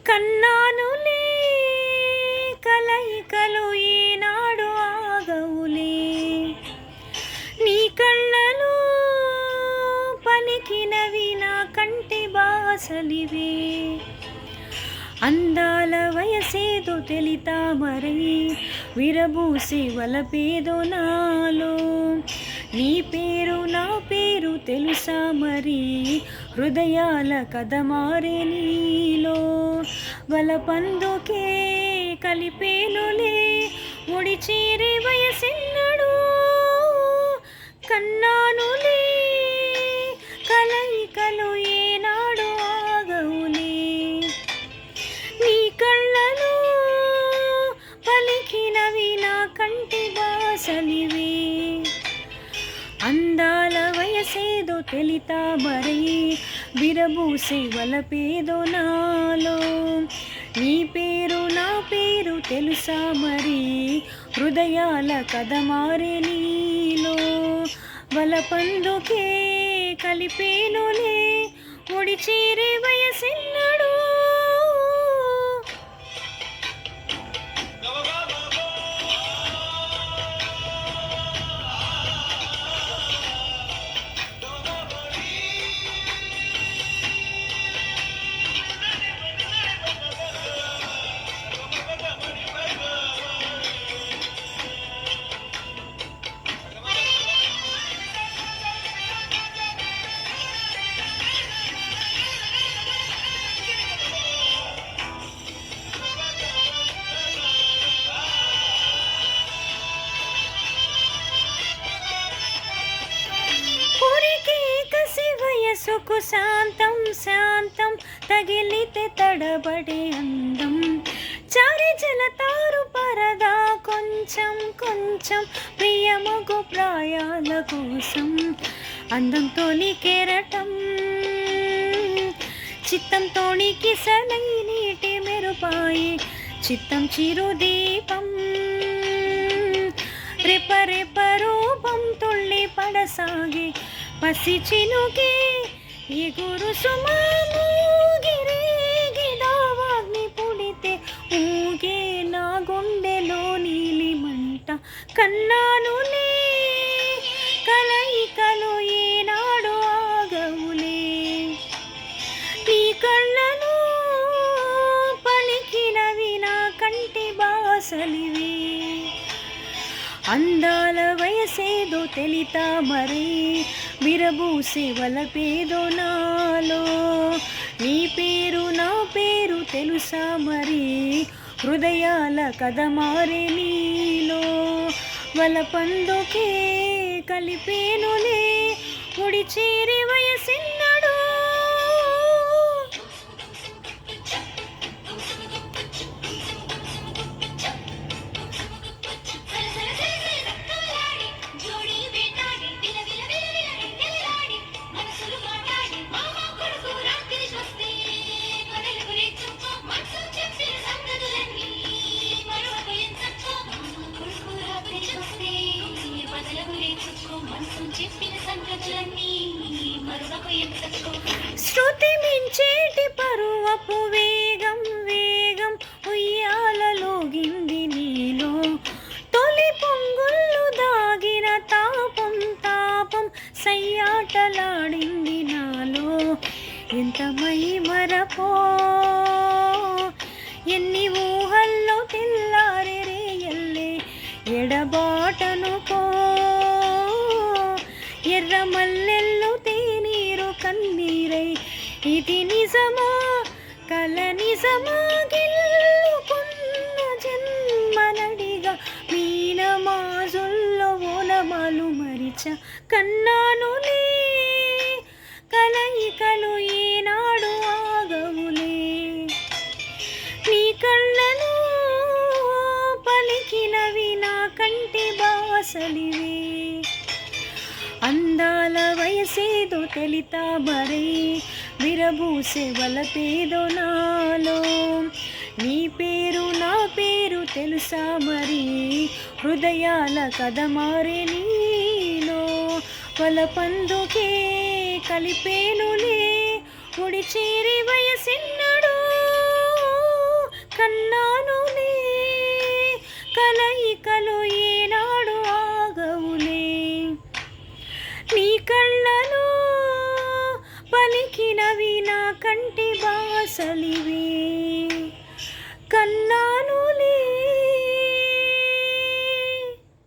కన్నానులే కలయికలు ఈనాడు ఆగవులే, నీ కళ్ళలో పలికినవి నా కంటి బాసలివే. అందాల వయసేదో తెలితా మరై విరబూసి వలపేదో నాలో, నీ పేరు నా పేరు తెలుసా మరి, హృదయాల కథ మారే నీలో. వలపందుకే కలిపేనులే ముడి చేరే వయసెన్నడు, కన్నానులే కలయికలు ఏనాడు ఆగవులే, నీ కళ్ళలో పలికినవి నా కంటి బాసలివే. అందాల వయసేదో తెలితా మరై విరబూసే వలపేదో నాలో, నీ పేరు నా పేరు తెలుసా మరి, హృదయాల కథ మారే నీలో. వలపందుకే కలిపేనులే ముడి చేరే వయసెన్నడు. వయసుకు శాంతం శాంతం తగిలితే తడబడే అందం, చారి జలతారు పరదా కొంచెం కొంచెం ప్రియమగు ప్రాయాల కోసం. అందంతోని కెరటం చిత్తంతోని కిసలై నీటి మెరుపాయి, చిత్తం చిరుదీపం రెపరెప రూపం తుళ్ళి పడసాగి, పసి చినుకే ఎగురు సుమాగిరేగిదావాగ్ని పుడితే ఊగే నా గుండెలో నీలి మంట. కన్నానులే కలయికలు ఏనాడు ఆగవులే, నీ కళ్ళలో పలికినవి నా కంటి బాసలివే. అందాల వయసేదో తెలితా మరీ విరబూసే వలపేదో నాలో, నీ పేరు నా పేరు తెలుసా మరి, హృదయాల కథ మారే నీలో. వలపందుకే కలిపేనులే ముడి చేరే వయసెన్నడు. శృతి మించేటి పరువపు వేగం వేగం ఉయ్యాలలోగింది నీలో, తొలి పొంగుళ్ళు దాగిన తాపం తాపం సయ్యాటలాడింది నాలో. ఎంత మై మరపో ఎన్ని ఊహల్లో తెల్లారే రేయల్లే ఎడబాటనుకో, ఎర్ర మల్లెల్లో తేనీరు కన్నీరై ఇది నిజమా కల నిజమా, గిల్లుకున్న జన్మనడిగా మీనమాజుల్లో ఓనమాలు మరిచ. కన్నానులే కలయికలు ఏనాడు ఆగవులే, నీ కళ్ళలో కంటి బాసలివే. అందాల వయసేదో తెలితా మరే, విరబూసే వలపేదో నాలో. నీ పేరు నా పేరు తెలుసా మరి, హృదయాల కథ మారే నీలో. వలపందుకే కలిపేనులే, ముడి చేరి వయసిన్నడు కన్నానులే. కలయికలు ఏనాడు ఆగవులే, నీ కళ్ళలో పలికినవి నా కంటి బాసలివే.